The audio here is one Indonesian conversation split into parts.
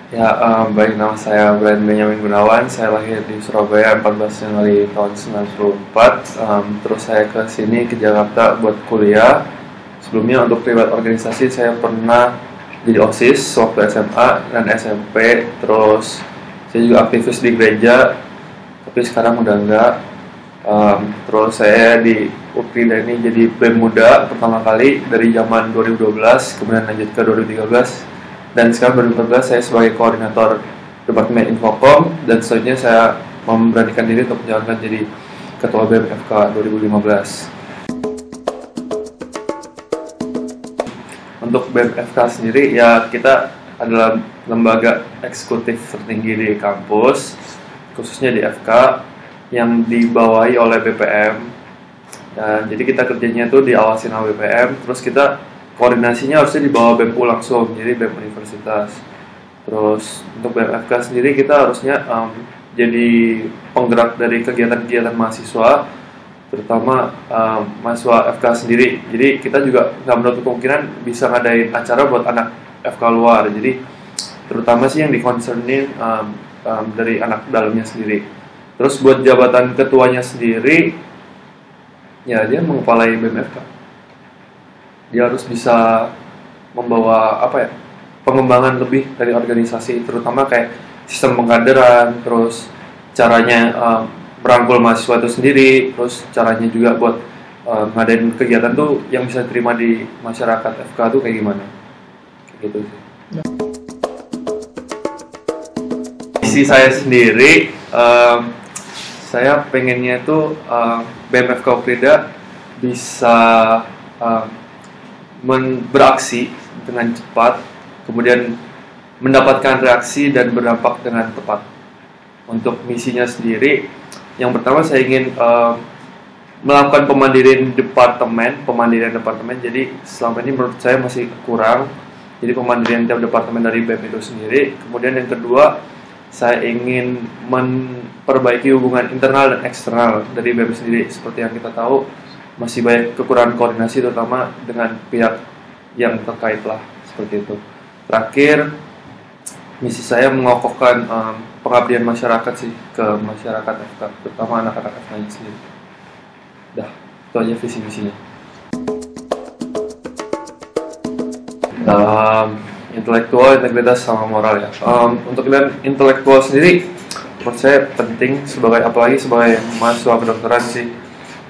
Ya, baik, nama saya Brian Benyamin Gunawan. Saya lahir di Surabaya 14 Januari tahun 94. Terus saya ke sini ke Jakarta buat kuliah. Sebelumnya untuk riwayat organisasi saya pernah jadi OSIS waktu SMA dan SMP. Terus saya juga aktivis di gereja, tapi sekarang udah enggak. Terus saya di UPI ini jadi BEM Muda pertama kali dari zaman 2012, kemudian lanjut ke 2013. Dan sekarang 2014 saya sebagai koordinator Departemen Infocom, dan selanjutnya saya memberanikan diri untuk menjalankan jadi Ketua BEM FK 2015. Untuk BEM FK sendiri, ya kita adalah lembaga eksekutif tertinggi di kampus, khususnya di FK, yang dibawahi oleh BPM. Dan jadi kita kerjanya tuh diawasin sama BPM, terus kita koordinasinya harusnya di bawah BEM-U langsung, jadi BEM Universitas. Terus untuk BEM FK sendiri kita harusnya jadi penggerak dari kegiatan-kegiatan mahasiswa, terutama mahasiswa FK sendiri. Jadi kita juga nggak menutup kemungkinan bisa ngadain acara buat anak FK luar. Jadi terutama sih yang dikonsernin dari anak dalamnya sendiri. Terus buat jabatan ketuanya sendiri, ya dia mengepalai BEM FK. Dia harus bisa membawa pengembangan lebih dari organisasi, terutama kayak sistem pengkaderan, terus caranya merangkul mahasiswa itu sendiri, terus caranya juga buat ngadain kegiatan tuh yang bisa diterima di masyarakat FK tuh kayak gimana, kayak gitu sih. Visi saya sendiri, saya pengennya tuh BEM FK Ukrida bisa beraksi dengan cepat, kemudian mendapatkan reaksi dan berdampak dengan tepat. Untuk misinya sendiri, yang pertama saya ingin melakukan pemandirian departemen. Jadi selama ini menurut saya masih kurang. Jadi pemandirian tiap departemen dari BEM itu sendiri. Kemudian yang kedua, saya ingin memperbaiki hubungan internal dan eksternal dari BEM sendiri. Seperti yang kita tahu, masih banyak kekurangan koordinasi, terutama dengan pihak yang terkait lah, seperti itu. Terakhir, misi saya mengokohkan pengabdian masyarakat sih ke masyarakat FK, terutama anak-anak FK-nya sendiri. Dah, itu aja visi misinya. Intelektual, integritas, sama moral ya. Untuk kalian intelektual sendiri, menurut saya penting apalagi sebagai mahasiswa kedokteran sih.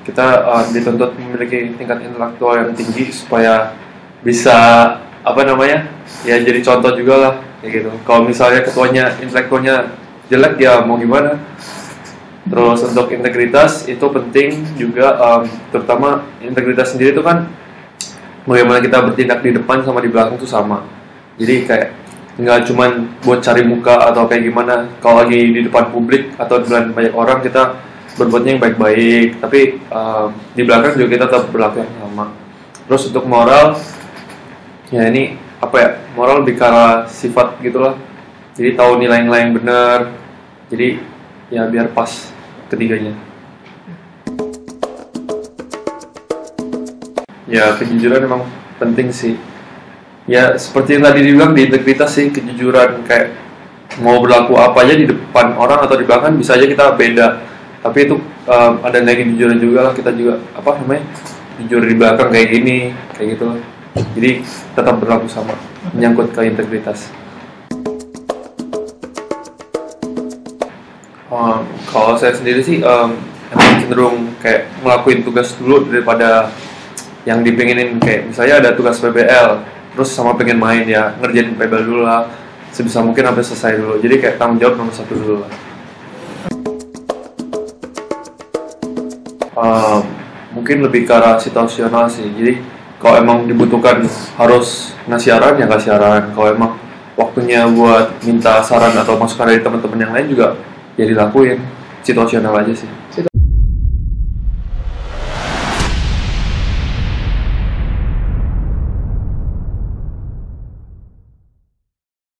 Kita dituntut memiliki tingkat intelektual yang tinggi supaya bisa ya jadi contoh juga lah, kayak gitu. Kalau misalnya ketuanya intelektualnya jelek, ya mau gimana. Terus untuk integritas itu penting juga, terutama integritas sendiri itu kan bagaimana kita bertindak di depan sama di belakang itu sama. Jadi kayak nggak cuman buat cari muka atau kayak gimana. Kalau lagi di depan publik atau di depan banyak orang, kita berbuatnya yang baik-baik, tapi di belakang juga kita tetap berlaku yang sama. Terus untuk moral, ya ini moral lebih ke arah sifat gitulah. Jadi tahu nilai-nilai yang benar. Jadi ya biar pas ketiganya. Ya kejujuran emang penting sih. Ya seperti yang tadi dibilang di integritas sih, kejujuran, kayak mau berlaku apa aja di depan orang atau di belakang bisa aja kita beda. Tapi itu ada nilai kejujuran juga lah, kita juga jujur di belakang kayak gini, kayak gitu. Jadi tetap berlaku sama, menyangkut ke integritas. Kalau saya sendiri sih emang cenderung kayak ngelakuin tugas dulu daripada yang dipengenin. Kayak misalnya ada tugas PBL, terus sama pengen main, ya ngerjain PBL dulu lah, sebisa mungkin sampai selesai dulu. Jadi kayak tanggung jawab nomor 1 dulu lah. Mungkin lebih ke arah situasional sih. Jadi kalau emang dibutuhkan harus ngasih saran, ya ngasih saran. Kalau emang waktunya buat minta saran atau masukan dari teman-teman yang lain juga, ya dilakuin. Situasional aja sih.